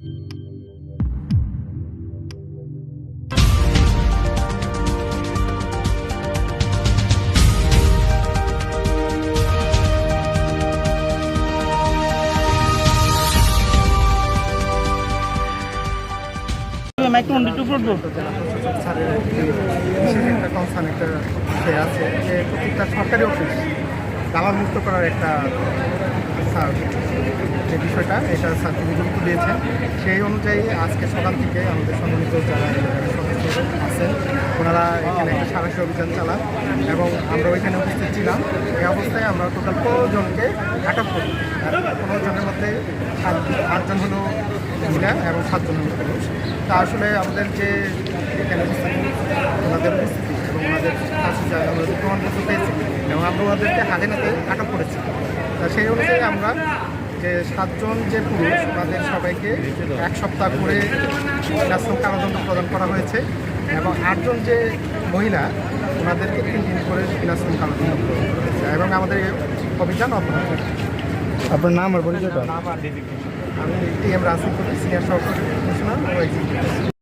একটা কনসার্ন একটা বিষয় আছে যে প্রত্যেকটা সরকারি অফিস দালাল মুক্ত করার একটা স্যার যে বিষয়টা এটা স্যার তিনি গুরুত্ব দিয়েছেন। সেই অনুযায়ী আজকে সকাল থেকে আমাদের সম্মানিত যারা সদস্য আছেন ওনারা এখানে একটা সারাশি অভিযান চালান এবং আমরা ওইখানে উপস্থিত ছিলাম। এই অবস্থায় আমরা টোটাল 15 জনকে আটক করি। আর 15 জনের মধ্যে 8জন হলো মহিলা এবং 7 জন হলো পুরুষ। তা আসলে আমাদের যে এখানে ওনাদের উপস্থিতি এবং ওনাদের কাছে যা আমরা প্রমাণপত্র পেয়েছি এবং আমরা ওনাদেরকে হাতে নাতে আটক করেছি। তা সেই অনুযায়ী আমরা যে 7 জন যে পুরুষ ওনাদের সবাইকে 1 সপ্তাহ করে ন্যাশনাল কারাদণ্ড প্রদান করা হয়েছে এবং 8 জন যে মহিলা ওনাদেরকে 3 দিন করে ন্যাশনাল কারাদণ্ড প্রদান করা হয়েছে এবং আমাদের এই অভিযান অব্যাহত আছে। আপনার নাম আর পরিচয়টা? আমি টি এম রাসিফুল, সিনিয়র সহকারী কমিশনার ও এক্সিকিউটিভ।